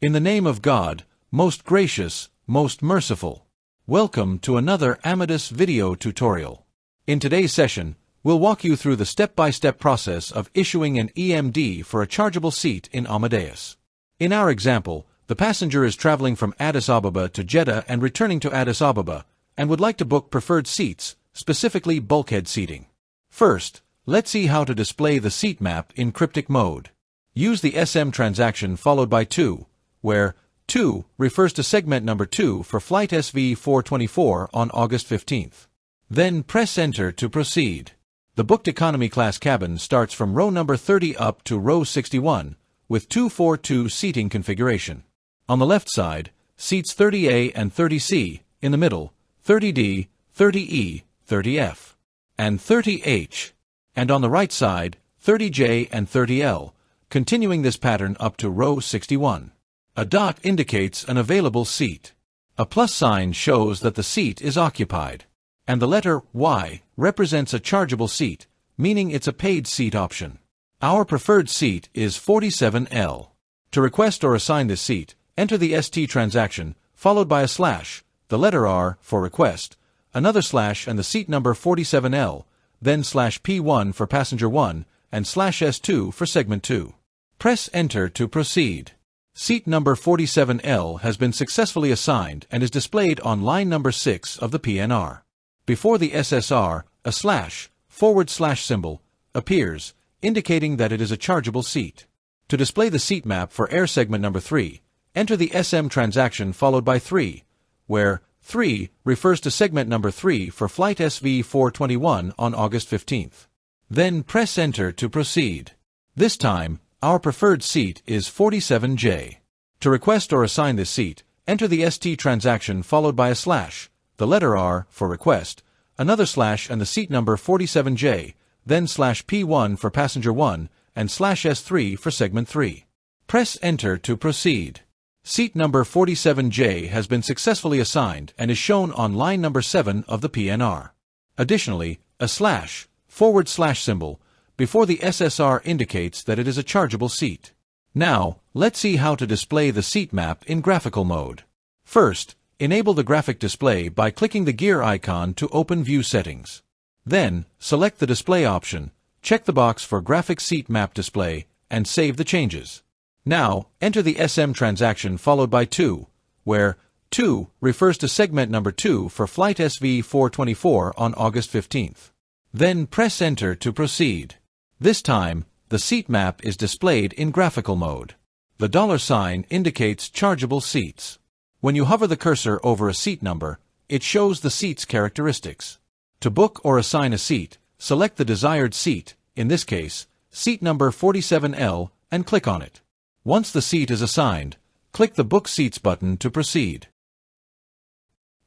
In the name of God, most gracious, most merciful. Welcome to another Amadeus video tutorial. In today's session, we'll walk you through the step-by-step process of issuing an EMD for a chargeable seat in Amadeus. In our example, the passenger is traveling from Addis Ababa to Jeddah and returning to Addis Ababa, and would like to book preferred seats, specifically bulkhead seating. First, let's see how to display the seat map in Cryptic Mode. Use the SM transaction followed by 2, where 2 refers to segment number 2 for flight SV424 on August 15th. Then press Enter to proceed. The booked economy class cabin starts from row number 30 up to row 61, with 242 seating configuration. On the left side, seats 30A and 30C, in the middle, 30D, 30E, 30F, and 30H, and on the right side, 30J and 30L, continuing this pattern up to row 61. A dot indicates an available seat. A plus sign shows that the seat is occupied. And the letter Y represents a chargeable seat, meaning it's a paid seat option. Our preferred seat is 47L. To request or assign this seat, enter the ST transaction, followed by a slash, the letter R for request, another slash and the seat number 47L, then slash P1 for passenger 1, and slash S2 for segment 2. Press Enter to proceed. Seat number 47L has been successfully assigned and is displayed on line number 6 of the PNR. Before the SSR, a slash, / symbol, appears, indicating that it is a chargeable seat. To display the seat map for air segment number 3, enter the SM transaction followed by 3, where 3 refers to segment number 3 for flight SV421 on August 15th. Then press Enter to proceed. This time, our preferred seat is 47J. To request or assign this seat, enter the ST transaction followed by a slash, the letter R for request, another slash and the seat number 47J, then slash P1 for passenger 1, and slash S3 for segment 3. Press Enter to proceed. Seat number 47J has been successfully assigned and is shown on line number 7 of the PNR. Additionally, a slash, / symbol, before the SSR indicates that it is a chargeable seat. Now, let's see how to display the seat map in graphical mode. First, enable the graphic display by clicking the gear icon to open View Settings. Then, select the Display option, check the box for Graphic Seat Map Display, and save the changes. Now, enter the SM transaction followed by 2, where 2 refers to segment number 2 for flight SV424 on August 15th. Then press Enter to proceed. This time, the seat map is displayed in graphical mode. The $sign indicates chargeable seats. When you hover the cursor over a seat number, it shows the seat's characteristics. To book or assign a seat, select the desired seat, in this case, seat number 47L, and click on it. Once the seat is assigned, click the Book Seats button to proceed.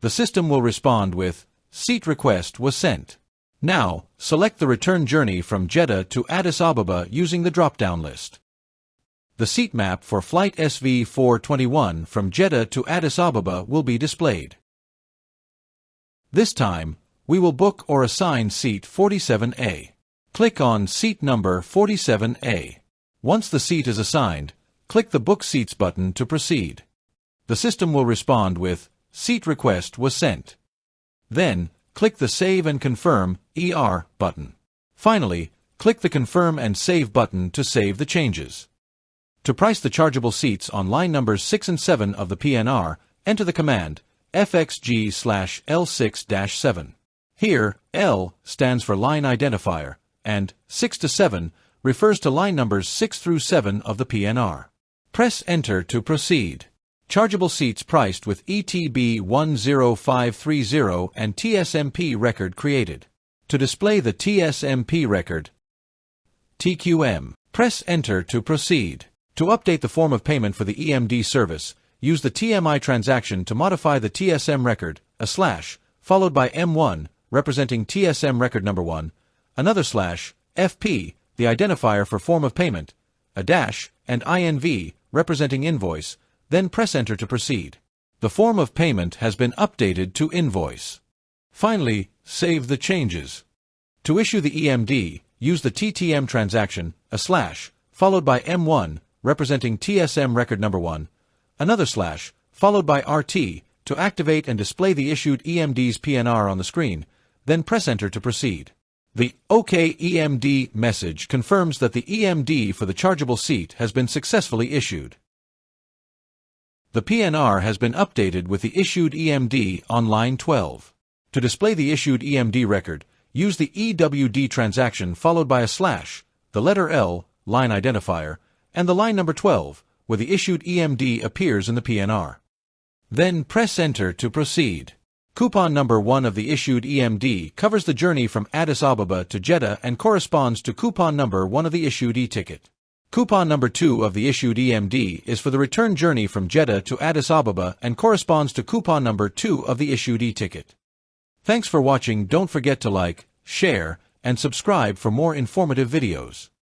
The system will respond with, "Seat request was sent." Now, select the return journey from Jeddah to Addis Ababa using the drop-down list. The seat map for flight SV421 from Jeddah to Addis Ababa will be displayed. This time, we will book or assign seat 47A. Click on seat number 47A. Once the seat is assigned, click the Book Seats button to proceed. The system will respond with, "Seat request was sent." Then, click the Save and Confirm ER button. Finally, click the Confirm and Save button to save the changes. To price the chargeable seats on line numbers 6 and 7 of the PNR, enter the command FXG/L6-7. Here, L stands for line identifier, and 6 to 7 refers to line numbers 6 through 7 of the PNR. Press Enter to proceed. Chargeable seats priced with ETB 10530 and TSMP record created. To display the TSMP record, TQM, press Enter to proceed. To update the form of payment for the EMD service, use the TMI transaction to modify the TSM record, a slash, followed by M1, representing TSM record number 1, another slash, FP, the identifier for form of payment, a dash, and INV, representing invoice, then press Enter to proceed. The form of payment has been updated to Invoice. Finally, save the changes. To issue the EMD, use the TTM transaction, a slash, followed by M1, representing TSM record number 1, another slash, followed by RT, to activate and display the issued EMD's PNR on the screen, then press Enter to proceed. The OK EMD message confirms that the EMD for the chargeable seat has been successfully issued. The PNR has been updated with the issued EMD on line 12. To display the issued EMD record, use the EWD transaction followed by a slash, the letter L, line identifier, and the line number 12, where the issued EMD appears in the PNR. Then press Enter to proceed. Coupon number 1 of the issued EMD covers the journey from Addis Ababa to Jeddah and corresponds to coupon number 1 of the issued e-ticket. Coupon number 2 of the issued EMD is for the return journey from Jeddah to Addis Ababa and corresponds to coupon number 2 of the issued e-ticket. Thanks for watching. Don't forget to like, share, and subscribe for more informative videos.